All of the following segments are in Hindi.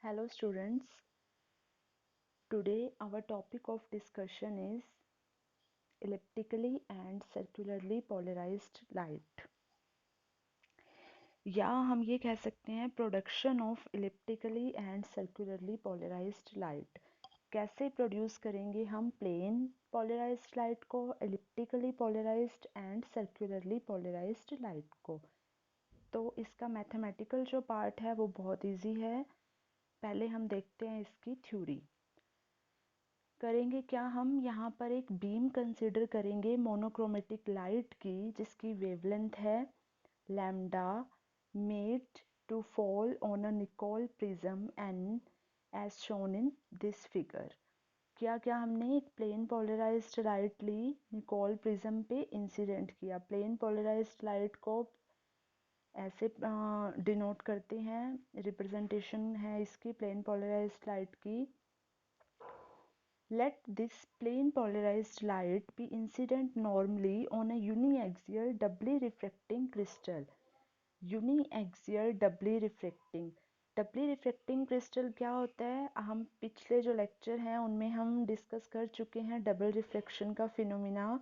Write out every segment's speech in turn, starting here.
Hello students, today our topic of discussion is elliptically and circularly polarized light, या हम ये कह सकते हैं production of elliptically and circularly polarized light। कैसे प्रोड्यूस करेंगे हम प्लेन polarized light को, elliptically polarized and circularly polarized light को। तो इसका मैथमेटिकल जो पार्ट है वो बहुत इजी है। पहले हम देखते हैं इसकी थ्योरी। करेंगे क्या, हम यहाँ पर एक बीम कंसिडर करेंगे मोनोक्रोमेटिक लाइट की जिसकी वेवलेंथ है lambda, made to fall on a Nicol prism and as shown in this figure. क्या क्या हमने एक प्लेन पोलराइज्ड लाइट ली, निकोल प्रिज्म पे इंसिडेंट किया। प्लेन पोलराइज्ड लाइट को ऐसे डिनोट करते हैं, रिप्रेजेंटेशन है इसकी प्लेन पोलराइज्ड लाइट की। Let this plane polarized light be incident normally on a uniaxial doubly refracting crystal. Uniaxial doubly refracting crystal क्या होता है, हम पिछले जो लेक्चर हैं उनमें हम डिस्कस कर चुके हैं डबल रिफ्लेक्शन का फिनोमिना,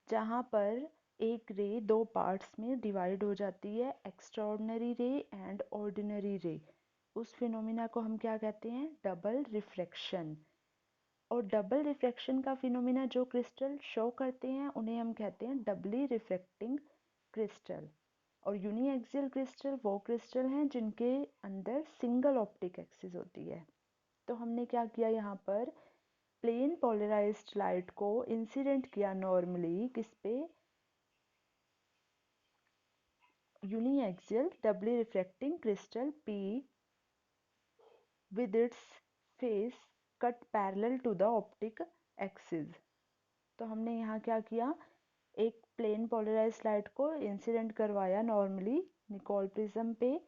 जहाँ पर एक रे दो पार्ट्स में डिवाइड हो जाती है, एक्स्ट्राऑर्डिनरी रे एंड ऑर्डिनरी रे। उस फिनोमिना को हम क्या कहते हैं, डबल रिफ्रैक्शन। और डबल रिफ्रैक्शन का फिनोमिना जो क्रिस्टल शो करते हैं उन्हें हम कहते हैं डबली रिफ्रैक्टिंग क्रिस्टल। और यूनिएक्सियल क्रिस्टल वो क्रिस्टल हैं जिनके अंदर सिंगल ऑप्टिक एक्सिस होती है। तो हमने क्या किया, यहाँ पर प्लेन पोलराइज्ड लाइट को इंसिडेंट किया नॉर्मली किस पे, uniaxial doubly refracting crystal P with its face cut parallel to the optic axis। तो हमने यहाँ क्या किया, एक प्लेन पोलराइज्ड लाइट को इंसिडेंट करवाया नॉर्मली निकोल प्रिज्म पे।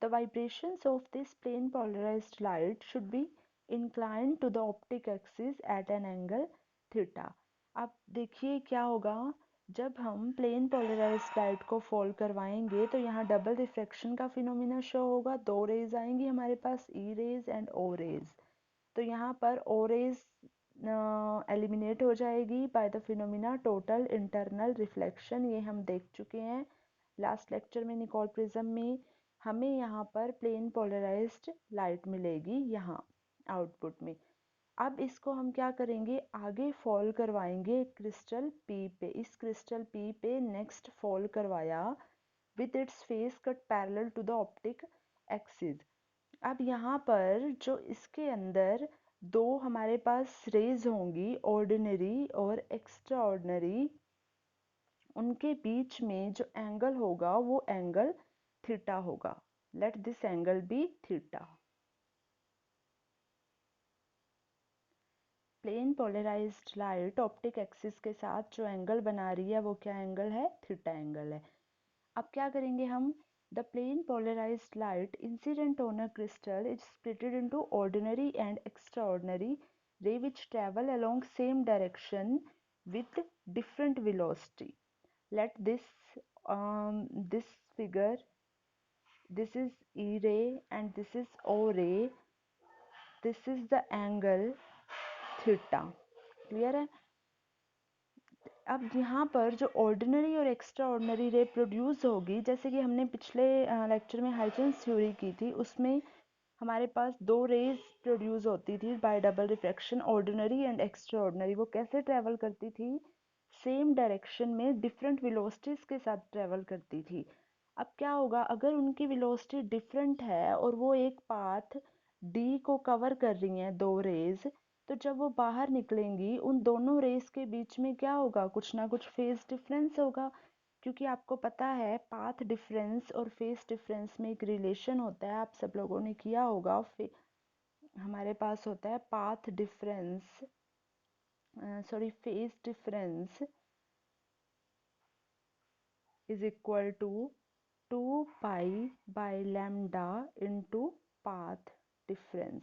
The vibrations of this plane polarised light should be inclined to the optic axis at an angle theta. अब देखिए क्या होगा, जब हम प्लेन पोलराइज्ड लाइट को फॉल करवाएंगे तो यहाँ डबल रिफ्रैक्शन का फिनोमिना शो होगा। दो रेज आएंगी हमारे पास, E rays and O rays. तो यहाँ पर ओ रेज एलिमिनेट हो जाएगी by the phenomena total internal reflection. ये हम देख चुके हैं लास्ट लेक्चर में निकोल प्रिज्म में। हमें यहाँ पर प्लेन पोलराइज्ड लाइट मिलेगी यहाँ आउटपुट में। अब इसको हम क्या करेंगे, आगे फॉल करवाएंगे क्रिस्टल पी पे। इस क्रिस्टल पी पे नेक्स्ट फॉल करवाया with its face cut parallel to the optic axis. अब यहाँ पर जो इसके अंदर दो हमारे पास रेज होंगी, ऑर्डिनरी और एक्स्ट्रा ऑर्डिनरी, उनके बीच में जो एंगल होगा वो एंगल थीटा होगा। Let this angle be theta. Plane polarised light optic axis के साथ जो एंगल बना रही है वो क्या एंगल है, थीटा एंगल है। अब क्या करेंगे हम, the plane polarised light incident on a crystal is splitted into ordinary and extraordinary ray which travel along same direction with different velocity. Let this figure, this is E ray and this is O ray, this is the angle theta। Clear है। अब यहाँ पर जो ऑर्डिनरी और एक्स्ट्रा ऑर्डिनरी रे प्रोड्यूस होगी, जैसे कि हमने पिछले लेक्चर में हाइजेंस थ्योरी की थी, उसमें हमारे पास दो रेज प्रोड्यूस होती थी bye double refraction, ordinary and extra ordinary. वो कैसे ट्रेवल करती थी, सेम डायरेक्शन में डिफरेंट वेलोसिटीज के साथ ट्रेवल करती थी। अब क्या होगा, अगर उनकी वेलोसिटी डिफरेंट है और वो एक पाथ डी को कवर कर रही हैं दो रेज, तो जब वो बाहर निकलेंगी उन दोनों रेस के बीच में क्या होगा, कुछ ना कुछ फेज डिफरेंस होगा। क्योंकि आपको पता है पाथ डिफरेंस और फेज डिफरेंस में एक रिलेशन होता है, आप सब लोगों ने किया होगा। हमारे पास होता है path difference, sorry phase difference is equal to 2 pi by lambda into path difference.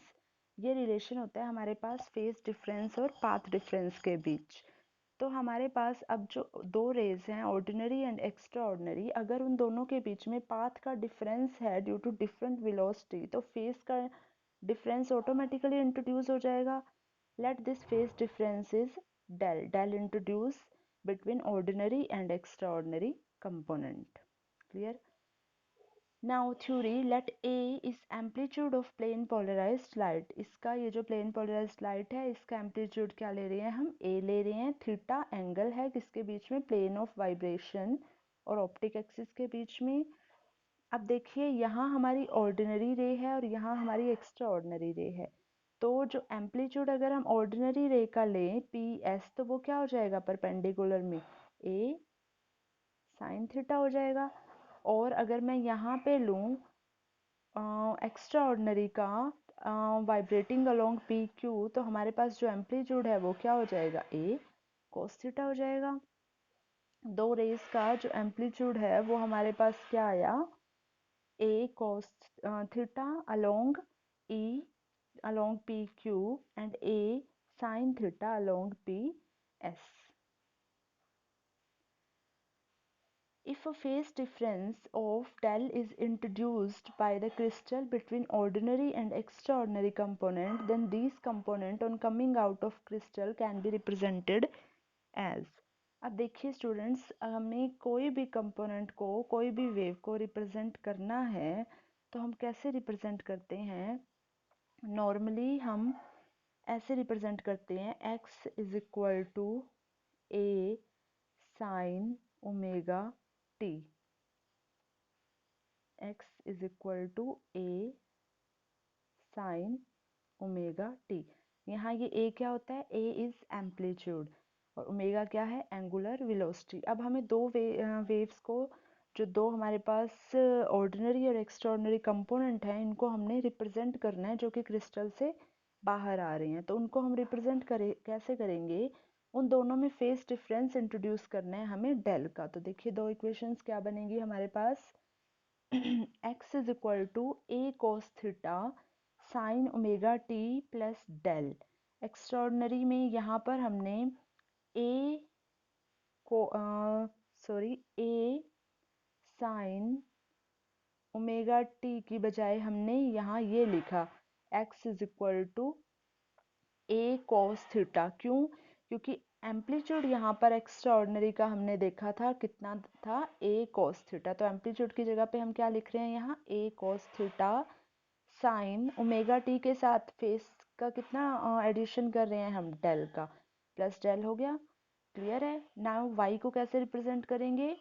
ये रिलेशन होता है हमारे पास फेज डिफरेंस और पाथ डिफरेंस के बीच। तो हमारे पास अब जो दो रेज हैं ऑर्डिनरी एंड एक्स्ट्रा ऑर्डिनरी, अगर उन दोनों के बीच में पाथ का डिफरेंस है ड्यू टू डिफरेंट वेलोसिटी, तो फेज का डिफरेंस ऑटोमेटिकली इंट्रोड्यूस हो जाएगा. Let this phase difference is del. Del introduce between ordinary and extraordinary component. Clear? Now theory, let A is amplitude of plane polarized light. इसका ये जो plane polarized light है इसका amplitude क्या ले रहे हैं हम? A ले रहे हैं. थीटा एंगल है किसके बीच में? plane of vibration और optic axis के बीच में. अब देखिए यहाँ हमारी ऑर्डिनरी रे है और यहाँ हमारी एक्स्ट्रा ऑर्डिनरी रे है. तो जो एम्पलीट्यूड अगर हम ऑर्डिनरी रे का लें पी एस तो वो क्या हो जाएगा परपेंडिकुलर में? ए साइन थीटा हो जाएगा. और अगर मैं यहाँ पे लूँ एक्स्ट्रा ऑर्डिनरी का वाइब्रेटिंग अलोंग पी क्यू तो हमारे पास जो एम्पलीट्यूड है वो क्या हो जाएगा? ए कोस थीटा हो जाएगा. दो रेस का जो एम्पलीट्यूड है वो हमारे पास क्या आया? A cos theta along PQ and A sin theta along PS. If a phase difference of del is introduced by the crystal between ordinary and extraordinary component, then these component on coming out of crystal can be represented as. अब देखिए स्टूडेंट्स, हमें कोई भी कंपोनेंट को कोई भी वेव को रिप्रेजेंट करना है तो हम कैसे रिप्रेजेंट करते हैं? नॉर्मली हम ऐसे रिप्रेजेंट करते हैं x is equal to A sine omega T. x is equal to A sine omega T. यहाँ ये a क्या होता है? a इज एम्पलीट्यूड और ओमेगा क्या है? Angular velocity. अब हमें दो वेव्स को जो दो हमारे पास ऑर्डिनरी और एक्स्ट्राऑर्डिनरी कंपोनेंट हैं इनको हमने रिप्रेजेंट करना है जो कि क्रिस्टल से बाहर आ रहे हैं. तो उनको हम रिप्रेजेंट कैसे करेंगे? उन दोनों में फेस डिफरेंस इंट्रोड्यूस करना है हमें डेल का. तो देखिए दो इक्वेशंस क्या बनेगी हमारे पास? x is equal to A cos theta sine omega T plus del. Extraordinary में यहाँ पर हमने ए को ए साइन ओमेगा टी की बजाय हमने यहाँ ये लिखा x is equal to A cos theta. क्यों? क्योंकि एम्पलीट्यूड यहाँ पर एक्स्ट्रा ऑर्डिनरी का हमने देखा था कितना था? A cos theta. तो एम्पलीट्यूड की जगह पे हम क्या लिख रहे हैं यहाँ? A cos theta sine omega t के साथ फेस का कितना एडिशन कर रहे हैं हम? डेल का. प्लस डेल हो गया. क्लियर है? नाउ वाई को कैसे रिप्रेजेंट करेंगे?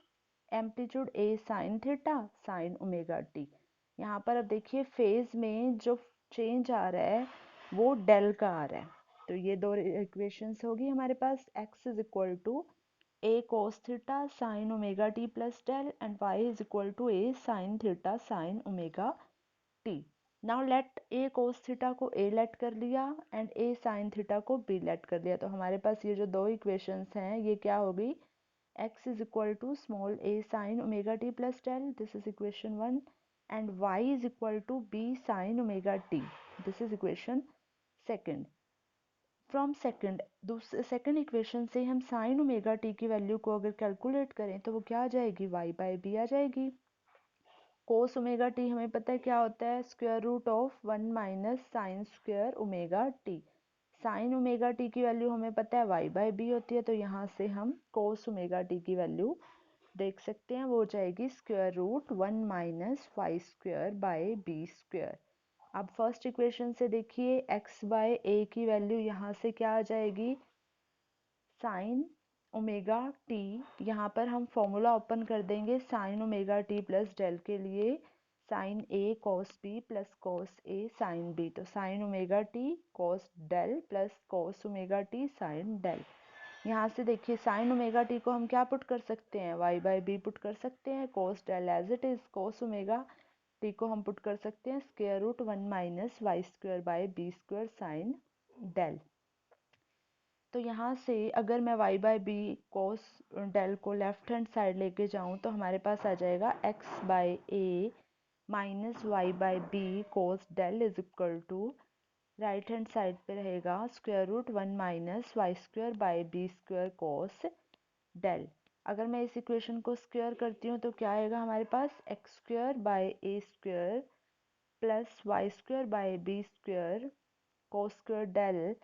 Amplitude A sine theta sine omega T. यहाँ पर अब देखिए फेज में जो चेंज आ रहा है वो डेल का आ रहा है. तो ये दो इक्वेशंस होगी हमारे पास. x is equal to A cos theta sine omega T plus del and y is equal to A sine theta sine omega T. Now let A cos theta को a लेट कर लिया एंड ए साइन थीटा को b लेट कर लिया. तो हमारे पास ये जो दो इक्वेशंस हैं ये क्या होगी? x is equal to small a sin omega t plus del. This is equation 1. And y is equal to b sin omega t. This is equation second. From second equation से हम sin omega t की वैल्यू को अगर कैलकुलेट करें तो वो क्या आ जाएगी? y by b आ जाएगी. cos ओमेगा t हमें पता है क्या होता है? Square root of 1 minus sine square omega t. Sine omega T की वैल्यू हमें पता है y बाई बी होती है. तो यहाँ से हम cos ओमेगा टी की वैल्यू देख सकते हैं. वो हो जाएगी square root 1 minus Y square by B square. अब फर्स्ट इक्वेशन से देखिए x बाय ए की वैल्यू यहाँ से क्या आ जाएगी? Sine omega T. यहाँ पर हम फॉर्मूला ओपन कर देंगे sine omega T plus del के लिए. Sine A cos B plus cos A sine B. तो sine omega T cos del plus cos omega T sine del. यहाँ से देखिए साइन ओमेगा टी को हम क्या पुट कर सकते हैं? वाई बाई बी पुट कर सकते हैं. Cos del as it is. Cos omega T को हम पुट कर सकते हैं square root 1 minus Y square by B square sine del. तो यहाँ से अगर मैं y by B cos del को लेफ्ट हैंड साइड लेके जाऊँ तो हमारे पास आ जाएगा x by A minus Y by B cos del is equal to right hand side पे रहेगा square root 1 minus Y square by B square cos del. अगर मैं इस इक्वेशन को स्क्वायर करती हूँ तो क्या आएगा हमारे पास? X square by A square plus Y square by B square cos square del,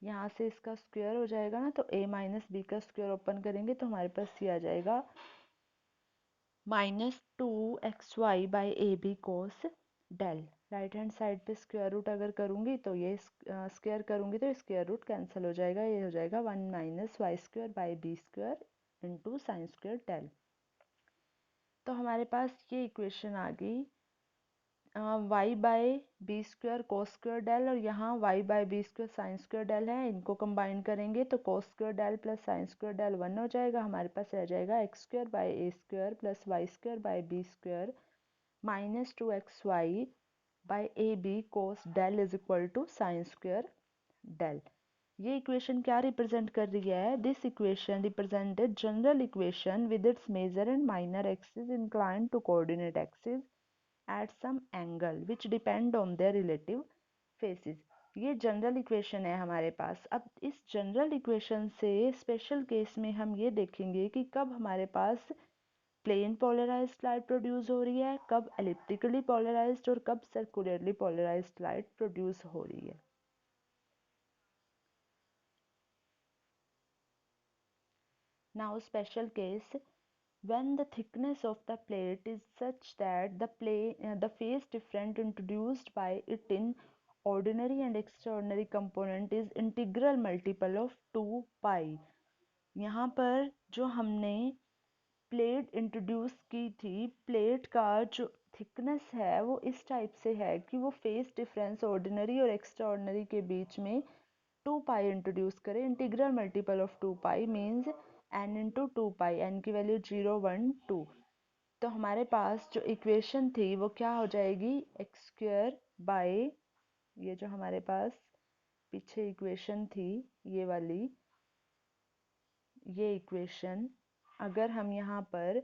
यहाँ से इसका स्क्वायर हो जाएगा ना, तो a माइनस बी का स्क्वायर ओपन करेंगे तो हमारे पास ये आ जाएगा -2xy by A B cos del. Right hand side पे स्क्वायर रूट अगर करूँगी तो ये स्क्वायर करूँगी तो स्क्वायर रूट कैंसिल हो जाएगा, ये हो जाएगा 1 minus Y square by B square into sine square del. तो हमारे पास ये इक्वेशन आ गई Y by B square cos square del, और यहाँ Y by B square sine square del है, इनको कंबाइन करेंगे तो cos square del plus sine square del 1 हो जाएगा। हमारे पास रह जाएगा X square by A square plus Y square by B square minus 2xy by A B cos del is equal to sine square del. ये इक्वेशन क्या रिप्रेजेंट कर रही है? This equation represented general equation with its major and minor axis inclined to coordinate axis at some angle which depend on their relative faces। ये जनरल इक्वेशन है हमारे पास। अब इस जनरल इक्वेशन से स्पेशल केस में हम ये देखेंगे कि कब हमारे पास प्लेन पोलराइज्ड लाइट प्रोड्यूस हो रही है, कब एलिप्टिकली पोलराइज्ड और कब सर्कुलरली पोलराइज्ड लाइट प्रोड्यूस हो रही है। Now special case, when the thickness of the plate is such that the phase difference introduced by it in ordinary and extraordinary component is integral multiple of 2 pi। यहाँ पर जो हमने प्लेट इंट्रोड्यूस की थी, प्लेट का जो थिकनेस है वो इस टाइप से है कि वो फेस डिफरेंस ऑर्डिनरी और एक्स्ट्रा ऑर्डिनरी के बीच में 2 पाई इंट्रोड्यूस करें। Integral multiple of 2 pi means n into 2 pi, n की वैल्यू 0 1 2। तो हमारे पास जो इक्वेशन थी वो क्या हो जाएगी, एक्स स्क्वायर बाय, ये जो हमारे पास पीछे इक्वेशन थी ये वाली, ये इक्वेशन अगर हम यहाँ पर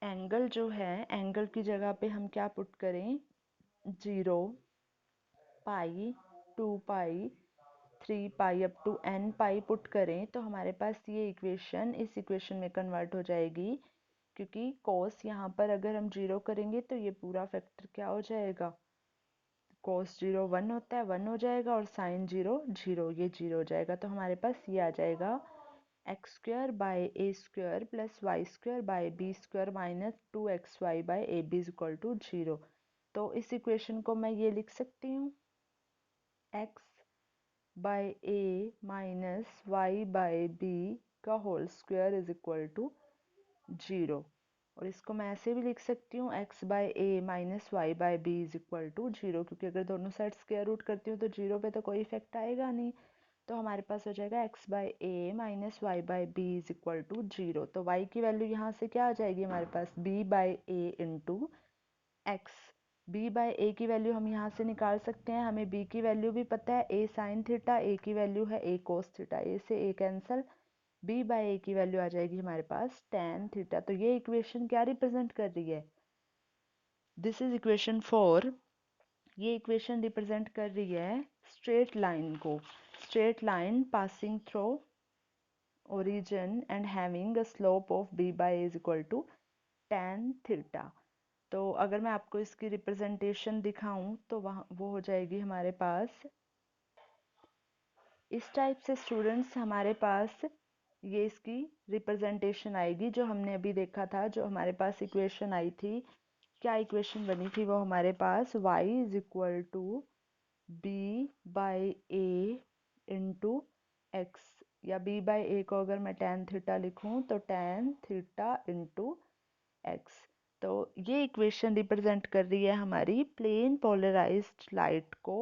एंगल जो है, एंगल की जगह पे हम क्या पुट करें, 0 pi 2 pi 3 pi up to n pi put करें तो हमारे पास ये इक्वेशन इस इक्वेशन में कन्वर्ट हो जाएगी, क्योंकि cos यहाँ पर अगर हम 0 करेंगे तो ये पूरा फैक्टर क्या हो जाएगा, cos 0 1 होता है 1 हो जाएगा, और sin 0 0, ये 0 हो जाएगा। तो हमारे पास ये आ जाएगा X square by A square plus Y square by B square minus 2xy by A B is equal to 0। तो इस इक्वेशन को मैं ये लिख सकती हूँ, x by A minus Y by b का whole square is equal to 0। और इसको मैं ऐसे भी लिख सकती हूँ, x by A minus Y by B is equal to 0, क्योंकि अगर दोनों साइड स्क्वायर रूट करती हूँ तो 0 पे तो कोई इफेक्ट आएगा नहीं। तो हमारे पास हो जाएगा X by A minus Y by B is equal to 0। तो y की वैल्यू यहाँ से क्या आ जाएगी हमारे पास, b by A into x. b by a की वैल्यू हम यहाँ से निकाल सकते हैं, हमें b की वैल्यू भी पता है, a साइन थीटा, a की वैल्यू है a कोस थीटा, a से a cancel, b by a की वैल्यू आ जाएगी हमारे पास tan थीटा। तो ये इक्वेशन क्या रिप्रेजेंट कर रही है, दिस इज इक्वेशन 4। ये इक्वेशन रिप्रेजेंट कर रही है स्ट्रेट लाइन को, straight line passing through origin and having a slope of b by a is equal to tan theta। तो अगर मैं आपको इसकी रिप्रेजेंटेशन दिखाऊं तो वहाँ वो हो जाएगी हमारे पास इस टाइप से। स्टूडेंट्स हमारे पास ये इसकी रिप्रेजेंटेशन आएगी जो हमने अभी देखा था, जो हमारे पास इक्वेशन आई थी, क्या इक्वेशन बनी थी वो हमारे पास y is equal to B by A into X, या b बाई ए को अगर मैं tan थीटा लिखूं तो tan थीटा इंटू एक्स। तो ये इक्वेशन रिप्रेजेंट कर रही है हमारी प्लेन पोलराइज्ड लाइट को,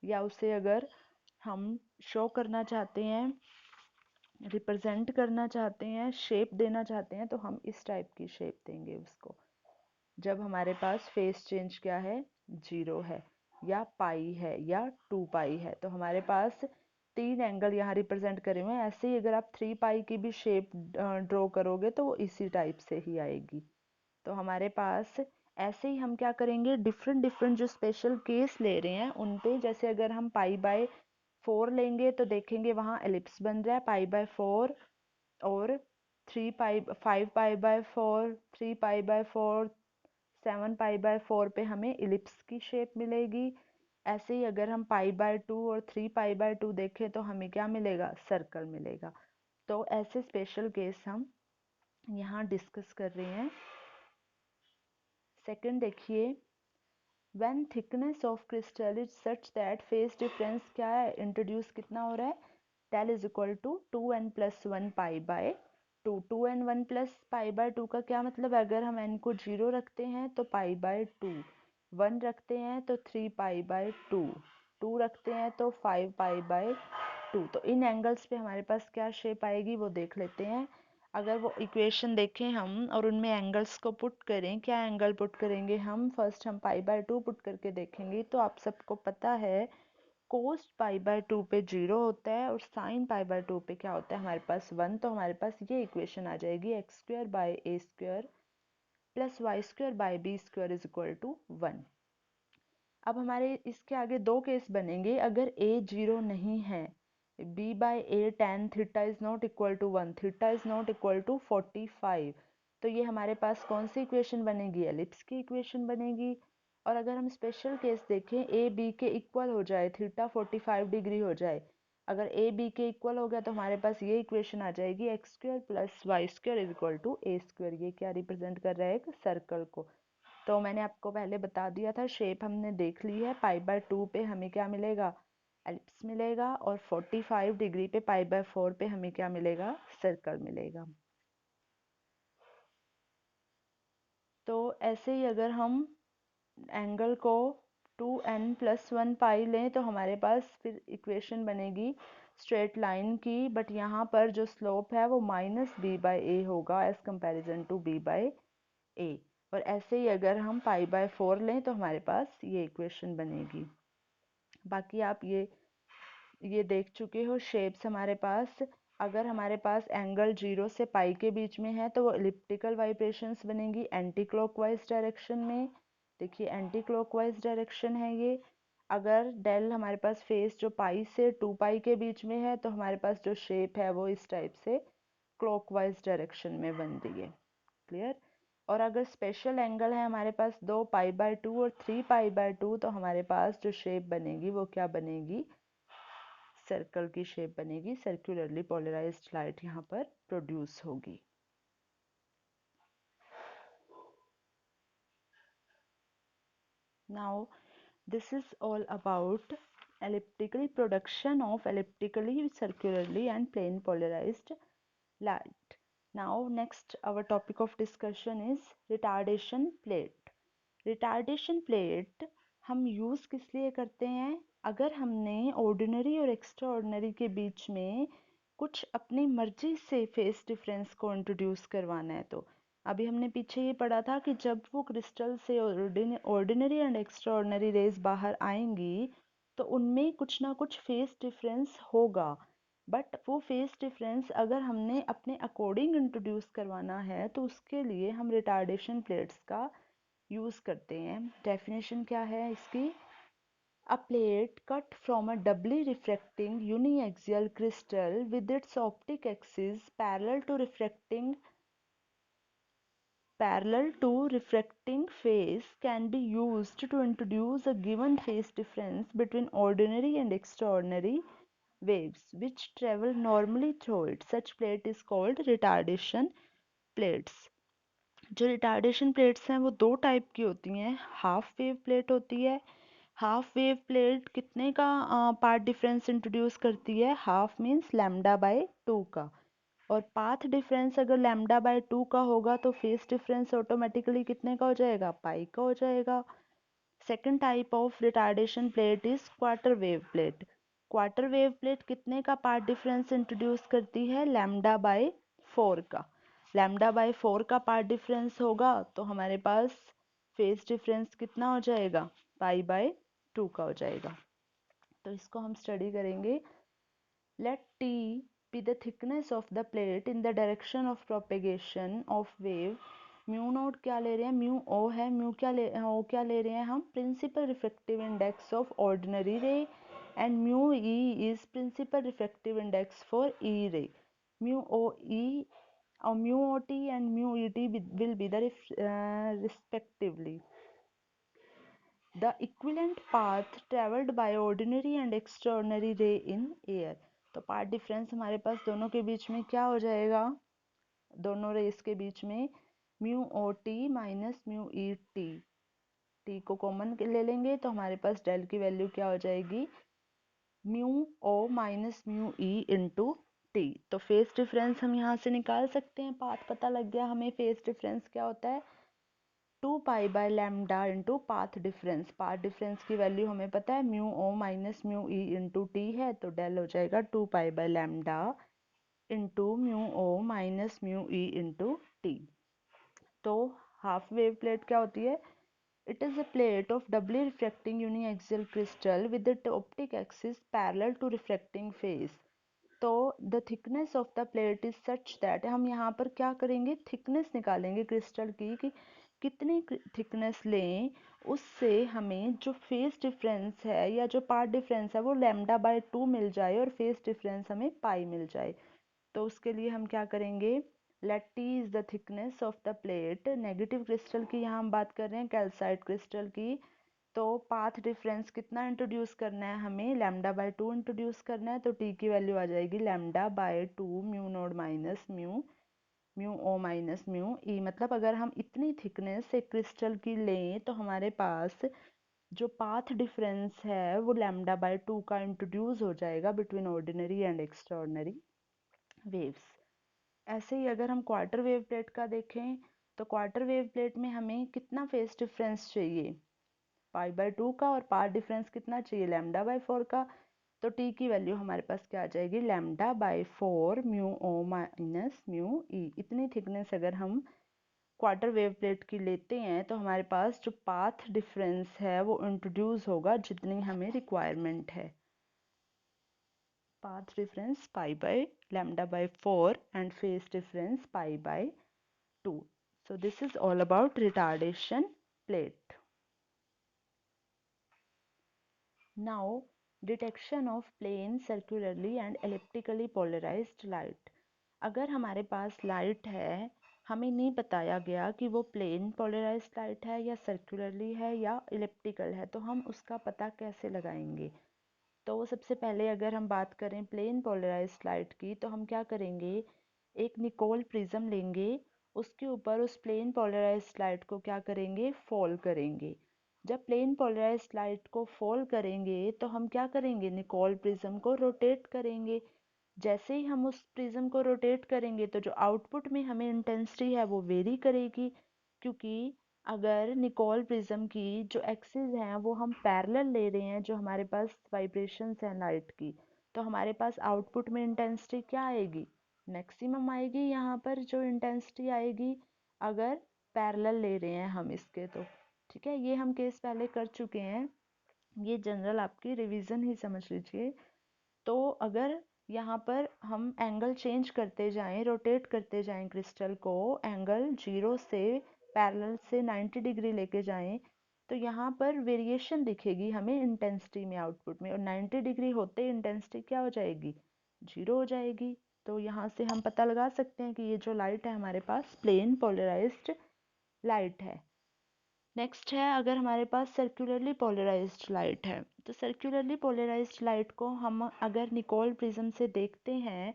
या उसे अगर हम शो करना चाहते हैं, रिप्रेजेंट करना चाहते हैं, शेप देना चाहते हैं, तो हम इस टाइप की शेप देंगे उसको, जब हमारे पास फेस चेंज क्या है, 0 है या पाई है या 2 पाई है। तो हमारे पास 3 एंगल यहाँ रिप्रेजेंट करे हुए हैं। ऐसे ही अगर आप 3 पाई की भी शेप ड्रॉ करोगे तो वो इसी टाइप से ही आएगी। तो हमारे पास ऐसे ही हम क्या करेंगे, डिफरेंट डिफरेंट जो स्पेशल केस ले रहे हैं उन पे, जैसे अगर हम पाई बाय 4 लेंगे तो देखेंगे वहाँ एलिप्स बन रहा है पाई बाय 4, और 3 पाई 5 पाई बाय 4, 3 पाई बाय 4, 7π/4 पे हमें इलिप्स की शेप मिलेगी। ऐसे ही अगर हम π/2 और 3π/2 देखें तो हमें क्या मिलेगा, सर्कल मिलेगा। तो ऐसे स्पेशल केस हम यहाँ डिस्कस कर रहे हैं। सेकंड देखिए, when thickness of crystal is such that phase difference क्या है, इंट्रोड्यूस कितना हो रहा है, del is equal to 2n plus 1 π/2। 2n 1 plus π/2 का क्या मतलब है, अगर हम n को 0 रखते हैं तो π/2, 1 रखते हैं तो 3π/2, 2 रखते हैं तो 5π/2। तो इन एंगल्स पे हमारे पास क्या शेप आएगी वो देख लेते हैं। अगर वो इक्वेशन देखें हम और उनमें एंगल्स को पुट करें, क्या एंगल पुट करेंगे हम, फर्स्ट हम π/2 पुट करके देखेंगे। तो आप सबको पता है कोस π/2 पे 0 होता है और साइन π/2 पे क्या होता है हमारे पास 1। तो हमारे पास ये इक्वेशन आ जाएगी x² / a² plus y² / b² is equal to 1। अब हमारे इसके आगे दो केस बनेंगे। अगर a 0 नहीं है, b/a tan theta is not equal to 1, theta is not equal to 45, तो ये हमारे पास कौन सी इक्वेशन बनेगी, एलिप्स की इक्वेशन बनेगी। और अगर हम स्पेशल केस देखें, a b के इक्वल हो जाए, थीटा 45 डिग्री हो जाए, अगर a b के इक्वल हो गया तो हमारे पास ये इक्वेशन आ जाएगी x² + y² is equal to a²। ये क्या रिप्रेजेंट कर रहा है, एक सर्कल को। तो मैंने आपको पहले बता दिया था, शेप हमने देख ली है। π/2 पे हमें क्या मिलेगा, एलिप्स मिलेगा, और 45 डिग्री पे π/4 पे हमें क्या मिलेगा, सर्कल मिलेगा। तो ऐसे ही अगर हम एंगल को 2n + 1 π लें तो हमारे पास फिर इक्वेशन बनेगी स्ट्रेट लाइन की, बट यहाँ पर जो स्लोप है वो -b/a होगा एज कंपैरिजन टू b/a। और ऐसे ही अगर हम π/4 लें तो हमारे पास ये इक्वेशन बनेगी। बाकी आप ये देख चुके हो शेप्स हमारे पास। अगर हमारे पास एंगल 0 से पाई के बीच में है तो वो एलिप्टिकल वाइब्रेशंस बनेंगी एंटी क्लॉकवाइज डायरेक्शन में। देखिए एंटी क्लॉकवाइज डायरेक्शन है ये। अगर डेल हमारे पास फेस जो पाई से 2π के बीच में है तो हमारे पास जो शेप है वो इस टाइप से क्लॉकवाइज डायरेक्शन में बन रही है। क्लियर। और अगर स्पेशल एंगल है हमारे पास 2π/2 और 3π/2 तो हमारे पास जो शेप बनेगी वो क्या बनेगी, सर्कल की शेप बनेगी। सर्कुलरली पोलराइज्ड लाइट यहाँ पर प्रोड्यूस होगी। Now this is all about elliptical production of elliptically, circularly and plane polarized light. Now next our topic of discussion is retardation plate. Retardation plate हम यूज़ किस लिए करते हैं, अगर हमने ऑर्डिनरी और एक्स्ट्रा ऑर्डिनरी के बीच में कुछ अपनी मर्जी से फेस डिफरेंस को इंट्रोड्यूस करवाना है। तो अभी हमने पीछे ये पढ़ा था कि जब वो क्रिस्टल से ordinary and extraordinary rays बाहर आएंगी तो उनमें कुछ ना कुछ फेस डिफरेंस होगा। बट वो फेस डिफरेंस अगर हमने अपने अकॉर्डिंग इंट्रोड्यूस करवाना है तो उसके लिए हम रिटार्डेशन प्लेट्स का यूज़ करते हैं। डेफिनेशन क्या है इसकी, a plate cut from a doubly refracting uniaxial crystal with its optic axis parallel to refracting phase can be used to introduce a given phase difference between ordinary and extraordinary waves which travel normally through it. Such plate is called retardation plates। जो रिटार्डेशन प्लेट्स हैं वो दो टाइप की होती हैं। हाफ वेव प्लेट होती है। हाफ वेव प्लेट कितने का पार्ट डिफरेंस इंट्रोड्यूस करती है, हाफ मीन्स λ/2 का। और पाथ डिफरेंस अगर λ/2 का होगा तो फेस डिफरेंस ऑटोमेटिकली कितने का हो जाएगा, पाई का हो जाएगा। Second type of retardation plate is quarter wave plate. Quarter wave plate कितने का पार्ट डिफरेंस इंट्रोड्यूस करती है, λ/4 का। λ/4 का पार्ट डिफरेंस होगा तो हमारे पास फेस डिफरेंस कितना हो जाएगा, π/2 का हो जाएगा। तो इसको हम स्टडी करेंगे। Let t be the thickness of the plate in the direction of propagation of wave। Mu naught क्या ले रहे हैं, म्यू ओ है, म्यू क्या ले रहे हैं हम, principal refractive index of ordinary ray, and mu e is principal refractive index for e ray. Mu o e or mu OT and mu ET will be the respectively the equivalent path traveled by ordinary and extraordinary ray in air. तो पाथ डिफरेंस हमारे पास दोनों के बीच में क्या हो जाएगा, दोनों रेस के बीच में mu O T minus mu E T, T को कॉमन ले लेंगे तो हमारे पास डेल की वैल्यू क्या हो जाएगी, म्यू ओ minus mu E into T. तो फेस डिफरेंस हम यहाँ से निकाल सकते हैं, पाथ पता लग गया हमें, फेस डिफरेंस क्या होता है 2 pi by lambda into path difference. Path difference की वैल्यू हमें पता है म्यू ओ minus mu E into T है, तो डेल हो जाएगा 2 pi by lambda into mu O minus mu E into T. तो हाफ वेव प्लेट क्या होती है, it is a plate of doubly refracting uniaxial crystal with the optic axis parallel to refracting phase। तो the thickness of the plate is such that हम यहाँ पर क्या करेंगे, thickness निकालेंगे क्रिस्टल की कि कितनी thickness लें, उससे हमें जो फेस डिफरेंस है या जो पार्ट डिफरेंस है वो लैम्डा बाय 2 मिल जाए और फेस डिफरेंस हमें पाई मिल जाए। तो उसके लिए हम क्या करेंगे, let T is the thickness of the plate, negative crystal की यहाँ हम बात कर रहे हैं, कैल्साइट क्रिस्टल की। तो पाथ डिफरेंस कितना इंट्रोड्यूस करना है हमें, लैम्डा बाय 2 इंट्रोड्यूस करना है, तो टी की वैल्यू आ जाएगी lambda by 2 mu nought minus mu mu O minus mu e. मतलब अगर हम इतनी थिकनेस एक क्रिस्टल की लें तो हमारे पास जो पाथ डिफरेंस है वो लैम्डा बाय 2 का इंट्रोड्यूस हो जाएगा between ordinary and extraordinary waves. ऐसे ही अगर हम क्वार्टर वेव प्लेट का देखें तो क्वार्टर वेव प्लेट में हमें कितना फेस डिफरेंस चाहिए, पाई बाय 2 का, और पाथ डिफरेंस कितना चाहिए, लैम्डा बाय 4 का। तो टी की वैल्यू हमारे पास क्या आ जाएगी, lambda by 4 mu O minus mu e. इतनी थिकनेस अगर हम क्वार्टर वेव प्लेट की लेते हैं तो हमारे पास जो पाथ डिफरेंस है वो इंट्रोड्यूस होगा जितनी हमें रिक्वायरमेंट है। path difference pi by lambda by 4 and phase difference pi by 2. So this is all about retardation plate. Now detection of plane circularly and elliptically polarized light. अगर हमारे पास लाइट है, हमें नहीं बताया गया कि वो प्लेन पोलराइज्ड लाइट है या सर्कुलरली है या इलिप्टिकल है, तो हम उसका पता कैसे लगाएंगे। तो सबसे पहले अगर हम बात करें प्लेन पोलराइज्ड लाइट की, तो हम क्या करेंगे, एक निकोल प्रिज्म लेंगे, उसके ऊपर उस प्लेन पोलराइज्ड लाइट को क्या करेंगे, फॉल करेंगे। जब प्लेन पोलराइज्ड लाइट को फॉल करेंगे तो हम क्या करेंगे, निकोल प्रिज्म को रोटेट करेंगे। जैसे ही हम उस प्रिज्म को रोटेट करेंगे तो जो आउटपुट में हमें इंटेंसिटी है वो वेरी करेगी, क्योंकि अगर निकोल प्रिज्म की जो एक्सिस हैं वो हम पैरेलल ले रहे हैं, जो हमारे पास वाइब्रेशंस हैं लाइट की, तो हमारे पास आउटपुट में इंटेंसिटी क्या आएगी, मैक्सिमम आएगी। यहाँ पर जो इंटेंसिटी आएगी अगर पैरेलल ले रहे हैं हम इसके, तो ठीक है, ये हम केस पहले कर चुके हैं, ये जनरल आपकी रिवीजन ही समझ लीजिए। तो अगर यहाँ पर हम एंगल चेंज करते जाएं, रोटेट करते जाएं क्रिस्टल को, एंगल 0 से पैरेलल से 90 डिग्री लेके जाएं, तो यहाँ पर वेरिएशन दिखेगी हमें इंटेंसिटी में, आउटपुट में, और 90 डिग्री होते इंटेंसिटी क्या हो जाएगी, 0 हो जाएगी। तो यहाँ से हम पता लगा सकते हैं कि ये जो लाइट है हमारे पास प्लेन पोलराइज्ड लाइट है। नेक्स्ट है, अगर हमारे पास सर्कुलरली पोलराइज्ड लाइट है, तो सर्कुलरली पोलराइज्ड लाइट को हम अगर निकोल प्रिज्म से देखते हैं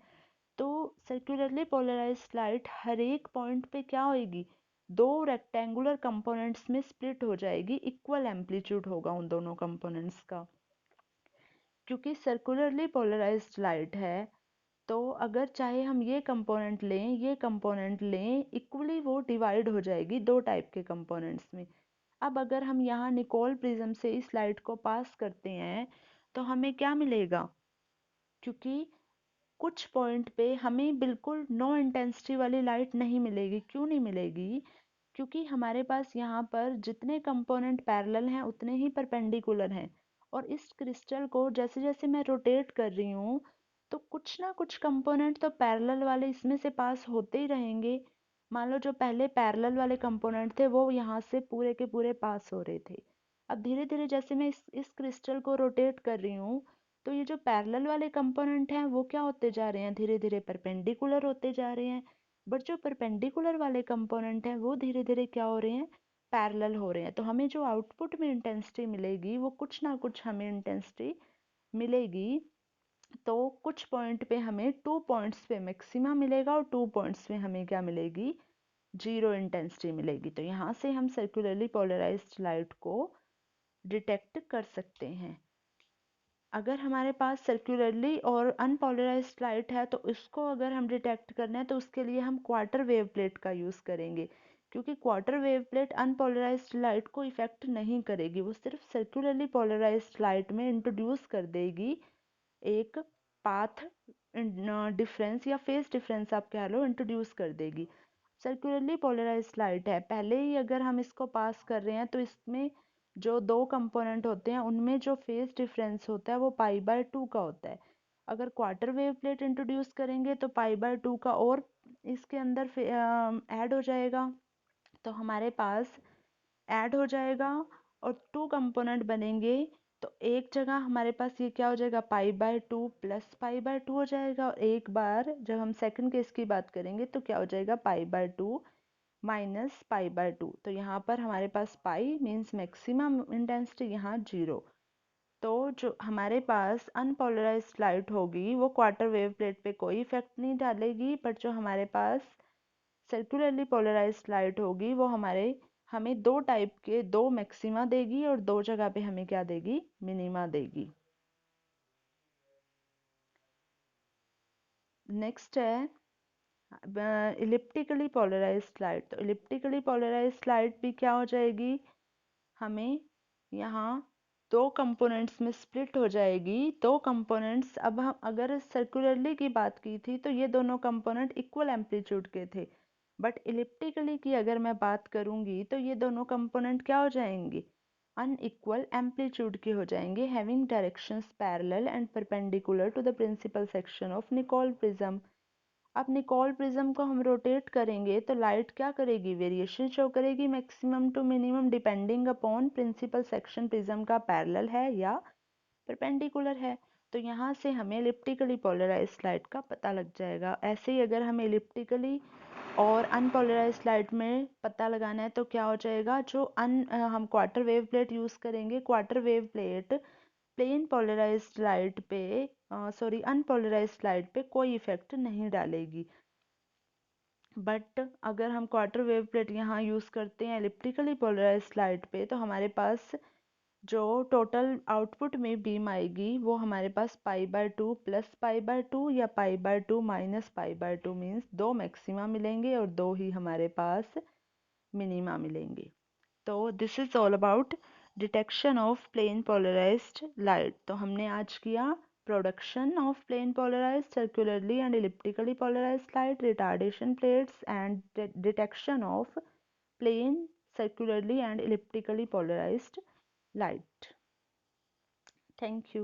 तो सर्कुलरली पोलराइज्ड लाइट हर एक पॉइंट पे क्या होगी, दो रेक्टेंगुलर कंपोनेंट्स में स्प्लिट हो जाएगी, इक्वल एम्पलीट्यूड होगा उन दोनों कंपोनेंट्स का। क्योंकि सर्कुलरली पोलराइज्ड लाइट है तो अगर चाहे हम ये कंपोनेंट लें ये कंपोनेंट लें, इक्वली वो डिवाइड हो जाएगी दो टाइप के कंपोनेंट्स में। अब अगर हम यहाँ निकोल प्रिज्म से इस लाइट को पास करते हैं तो हमें क्या मिलेगा, क्योंकि कुछ पॉइंट पे हमें बिल्कुल नो इंटेंसिटी वाली लाइट नहीं मिलेगी। क्यों नहीं मिलेगी, क्योंकि हमारे पास यहाँ पर जितने कंपोनेंट पैरेलल हैं उतने ही परपेंडिकुलर हैं, और इस क्रिस्टल को जैसे जैसे मैं रोटेट कर रही हूँ तो कुछ ना कुछ कंपोनेंट तो पैरेलल वाले इसमें से पास होते ही रहेंगे। मान लो जो पहले पैरेलल वाले कंपोनेंट थे वो यहाँ से पूरे के पूरे पास हो रहे थे, अब धीरे धीरे जैसे मैं इस क्रिस्टल को रोटेट कर रही हूँ तो ये जो पैरेलल वाले कंपोनेंट हैं वो क्या होते जा रहे हैं, धीरे धीरे परपेंडिकुलर होते जा रहे हैं। बट जो परपेंडिकुलर वाले कंपोनेंट हैं वो धीरे धीरे क्या हो रहे हैं, पैरेलल हो रहे हैं। तो हमें जो आउटपुट में इंटेंसिटी मिलेगी वो कुछ ना कुछ हमें इंटेंसिटी मिलेगी। तो कुछ पॉइंट पे हमें 2 पॉइंट्स पे मैक्सिमा मिलेगा और 2 पॉइंट्स पे हमें क्या मिलेगी, जीरो इंटेंसिटी मिलेगी। तो यहाँ से हम सर्कुलरली पोलराइज्ड लाइट को डिटेक्ट कर सकते हैं। अगर हमारे पास सर्कुलरली और अनपोलराइज्ड लाइट है तो इसको अगर हम डिटेक्ट करना है तो उसके लिए हम क्वार्टर वेव प्लेट का यूज़ करेंगे, क्योंकि quarter wave plate unpolarised light को इफेक्ट नहीं करेगी, वो सिर्फ सर्कुलरली पोलराइज्ड लाइट में इंट्रोड्यूस कर देगी एक पाथ डिफरेंस या फेज डिफरेंस आप कह लो, इंट्रोड्यूस कर देगी। सर्कुलरली पोलराइज्ड लाइट है, पहले ही अगर हम इसको पास कर रहे हैं तो इसमें जो दो कंपोनेंट होते हैं उनमें जो फेज डिफरेंस होता है वो पाई/2 का होता है। अगर क्वार्टर वेव प्लेट इंट्रोड्यूस करेंगे तो पाई/2 का और इसके अंदर ऐड हो जाएगा, तो हमारे पास ऐड हो जाएगा और 2 कंपोनेंट बनेंगे। तो एक जगह हमारे पास ये क्या हो जाएगा, पाई/2 प्लस पाई/2 हो जाएगा, और एक बार जब हम सेकंड केस की बात करेंगे तो क्या हो जाएगा, पाई/2 माइनस पाई/2। तो यहाँ पर हमारे पास पाई मीन्स मैक्सिमम इंटेंसिटी, यहाँ जीरो। तो जो हमारे पास अनपोलराइज्ड लाइट होगी वो क्वार्टर वेव प्लेट पे कोई इफेक्ट नहीं डालेगी, बट जो हमारे पास सर्कुलरली पोलराइज्ड लाइट होगी वो हमें दो टाइप के दो मैक्सिमा देगी और दो जगह पे हमें क्या देगी, मिनिमा देगी। नेक्स्ट है इलिप्टिकली पोलराइज्ड लाइट। तो इलिप्टिकली पोलराइज्ड लाइट भी क्या हो जाएगी, हमें यहाँ दो कंपोनेंट्स में स्प्लिट हो जाएगी। दो कंपोनेंट्स, अब हम अगर सर्कुलरली की बात की थी तो ये दोनों कंपोनेंट इक्वल एम्पलीट्यूड के थे, बट इलिप्टिकली की अगर मैं बात करूंगी तो ये दोनों कंपोनेंट क्या हो जाएंगे, अनइक्वल एम्पलीट्यूड के हो जाएंगे, having directions parallel and perpendicular to the principal section of Nicol prism. अब निकोल प्रिज्म को हम रोटेट करेंगे तो लाइट क्या करेगी, वेरिएशन शो करेगी maximum to minimum, depending upon principal section prism का पैरेलल है या परपेंडिकुलर है। तो यहाँ से हमें इलिप्टिकली पोलराइज्ड लाइट का पता लग जाएगा। ऐसे ही अगर हमें इलिप्टिकली और अनपोलराइज्ड लाइट में पता लगाना है तो क्या हो जाएगा, हम क्वार्टर वेव प्लेट यूज़ करेंगे। Quarter wave plate plane polarised light पे सॉरी अनपोलराइज्ड लाइट पे कोई इफेक्ट नहीं डालेगी। बट अगर हम क्वार्टर वेव प्लेट यहाँ यूज़ करते हैं इलिप्टिकली पोलराइज्ड लाइट पे तो हमारे पास जो टोटल आउटपुट में बीम आएगी वो हमारे पास पाई/2 प्लस पाई/2 या पाई/2 माइनस पाई/2 मीन्स दो मैक्सिमा मिलेंगे और दो ही हमारे पास मिनिमा मिलेंगे। तो this is all about detection of plane polarised light. तो हमने आज किया production of plane polarised circularly and elliptically polarised light, retardation plates and detection of plane circularly and elliptically polarized light. Thank you.